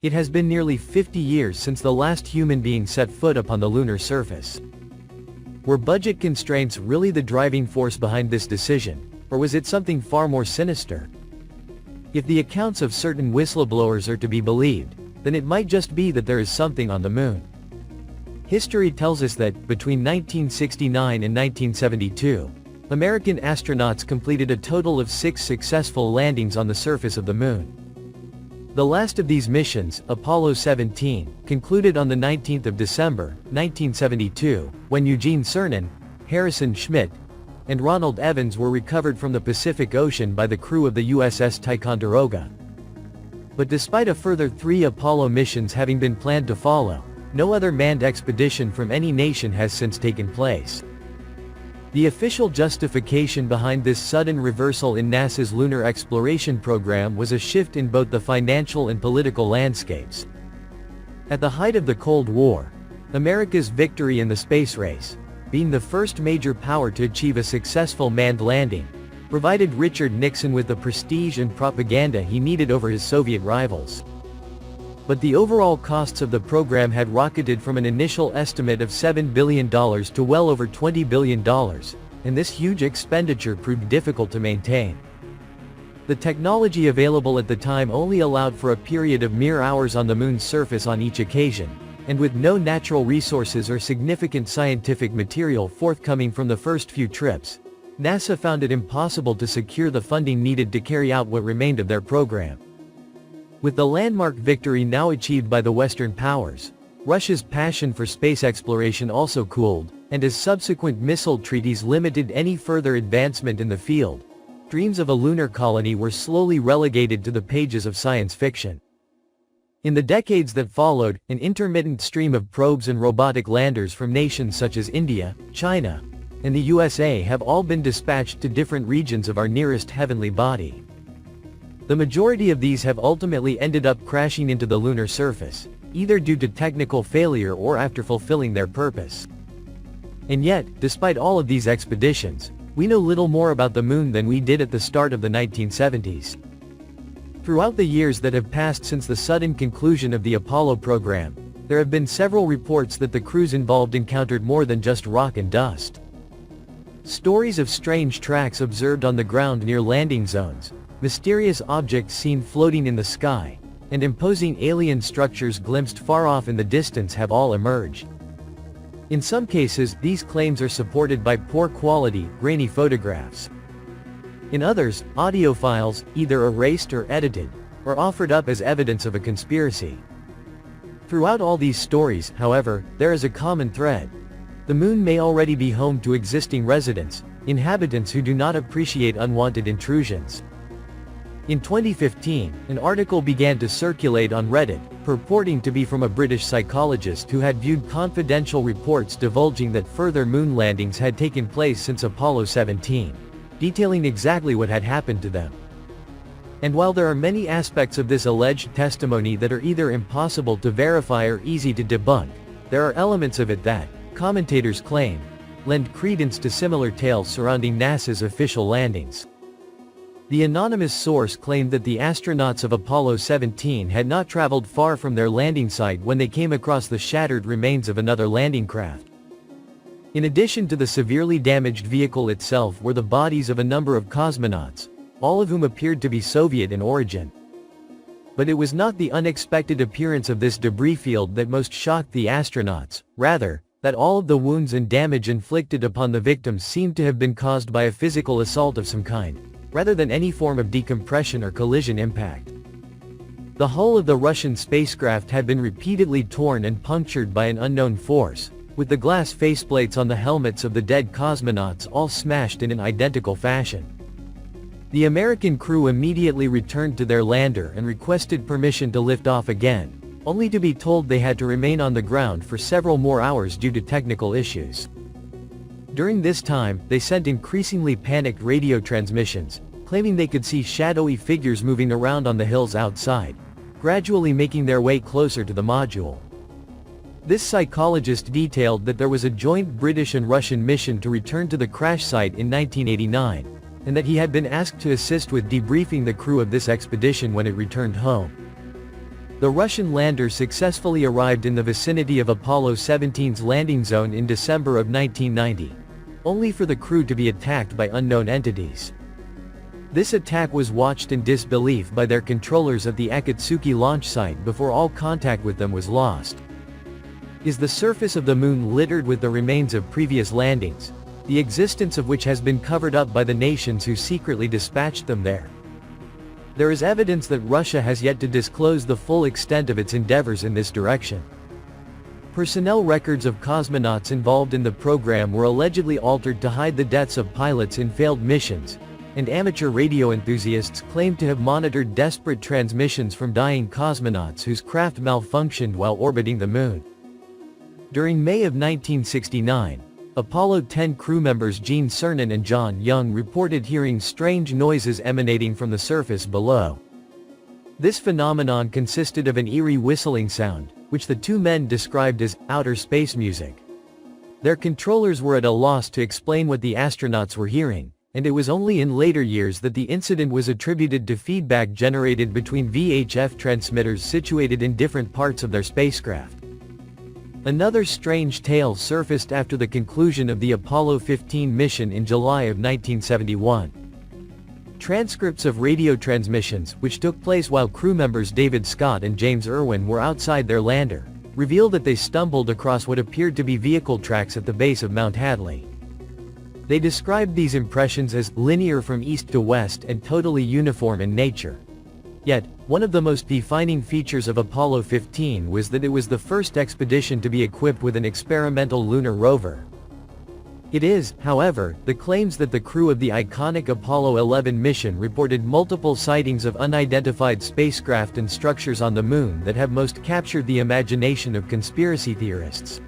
It has been nearly 50 years since the last human being set foot upon the lunar surface. Were budget constraints really the driving force behind this decision, or was it something far more sinister? If the accounts of certain whistleblowers are to be believed, then it might just be that there is something on the moon. History tells us that, between 1969 and 1972, American astronauts completed a total of 6 successful landings on the surface of the moon. The last of these missions, Apollo 17, concluded on the 19th of December, 1972, when Eugene Cernan, Harrison Schmitt, and Ronald Evans were recovered from the Pacific Ocean by the crew of the USS Ticonderoga. But despite a further 3 Apollo missions having been planned to follow, no other manned expedition from any nation has since taken place. The official justification behind this sudden reversal in NASA's lunar exploration program was a shift in both the financial and political landscapes. At the height of the Cold War, America's victory in the space race, being the first major power to achieve a successful manned landing, provided Richard Nixon with the prestige and propaganda he needed over his Soviet rivals. But the overall costs of the program had rocketed from an initial estimate of $7 billion to well over $20 billion, and this huge expenditure proved difficult to maintain. The technology available at the time only allowed for a period of mere hours on the moon's surface on each occasion, and with no natural resources or significant scientific material forthcoming from the first few trips, NASA found it impossible to secure the funding needed to carry out what remained of their program. With the landmark victory now achieved by the Western powers, Russia's passion for space exploration also cooled, and as subsequent missile treaties limited any further advancement in the field, dreams of a lunar colony were slowly relegated to the pages of science fiction. In the decades that followed, an intermittent stream of probes and robotic landers from nations such as India, China, and the USA have all been dispatched to different regions of our nearest heavenly body. The majority of these have ultimately ended up crashing into the lunar surface, either due to technical failure or after fulfilling their purpose. And yet, despite all of these expeditions, we know little more about the moon than we did at the start of the 1970s. Throughout the years that have passed since the sudden conclusion of the Apollo program, there have been several reports that the crews involved encountered more than just rock and dust. Stories of strange tracks observed on the ground near landing zones, mysterious objects seen floating in the sky, and imposing alien structures glimpsed far off in the distance have all emerged. In some cases, these claims are supported by poor quality, grainy photographs. In others, audio files, either erased or edited, are offered up as evidence of a conspiracy. Throughout all these stories, however, there is a common thread. The moon may already be home to existing residents, inhabitants who do not appreciate unwanted intrusions. In 2015, an article began to circulate on Reddit, purporting to be from a British psychologist who had viewed confidential reports divulging that further moon landings had taken place since Apollo 17, detailing exactly what had happened to them. And while there are many aspects of this alleged testimony that are either impossible to verify or easy to debunk, there are elements of it that, commentators claim, lend credence to similar tales surrounding NASA's official landings. The anonymous source claimed that the astronauts of Apollo 17 had not traveled far from their landing site when they came across the shattered remains of another landing craft. In addition to the severely damaged vehicle itself were the bodies of a number of cosmonauts, all of whom appeared to be Soviet in origin. But it was not the unexpected appearance of this debris field that most shocked the astronauts, rather, that all of the wounds and damage inflicted upon the victims seemed to have been caused by a physical assault of some kind, rather than any form of decompression or collision impact. The hull of the Russian spacecraft had been repeatedly torn and punctured by an unknown force, with the glass faceplates on the helmets of the dead cosmonauts all smashed in an identical fashion. The American crew immediately returned to their lander and requested permission to lift off again, only to be told they had to remain on the ground for several more hours due to technical issues. During this time, they sent increasingly panicked radio transmissions, claiming they could see shadowy figures moving around on the hills outside, gradually making their way closer to the module. This psychologist detailed that there was a joint British and Russian mission to return to the crash site in 1989, and that he had been asked to assist with debriefing the crew of this expedition when it returned home. The Russian lander successfully arrived in the vicinity of Apollo 17's landing zone in December of 1990, only for the crew to be attacked by unknown entities. This attack was watched in disbelief by their controllers at the Akatsuki launch site before all contact with them was lost. Is the surface of the moon littered with the remains of previous landings, the existence of which has been covered up by the nations who secretly dispatched them there? There is evidence that Russia has yet to disclose the full extent of its endeavors in this direction. Personnel records of cosmonauts involved in the program were allegedly altered to hide the deaths of pilots in failed missions, and amateur radio enthusiasts claimed to have monitored desperate transmissions from dying cosmonauts whose craft malfunctioned while orbiting the moon. During May of 1969, Apollo 10 crew members Gene Cernan and John Young reported hearing strange noises emanating from the surface below. This phenomenon consisted of an eerie whistling sound, which the two men described as outer space music. Their controllers were at a loss to explain what the astronauts were hearing, and it was only in later years that the incident was attributed to feedback generated between VHF transmitters situated in different parts of their spacecraft. Another strange tale surfaced after the conclusion of the Apollo 15 mission in July of 1971. Transcripts of radio transmissions, which took place while crew members David Scott and James Irwin were outside their lander, revealed that they stumbled across what appeared to be vehicle tracks at the base of Mount Hadley. They described these impressions as linear from east to west and totally uniform in nature. Yet, one of the most defining features of Apollo 15 was that it was the first expedition to be equipped with an experimental lunar rover. It is, however, the claims that the crew of the iconic Apollo 11 mission reported multiple sightings of unidentified spacecraft and structures on the moon that have most captured the imagination of conspiracy theorists.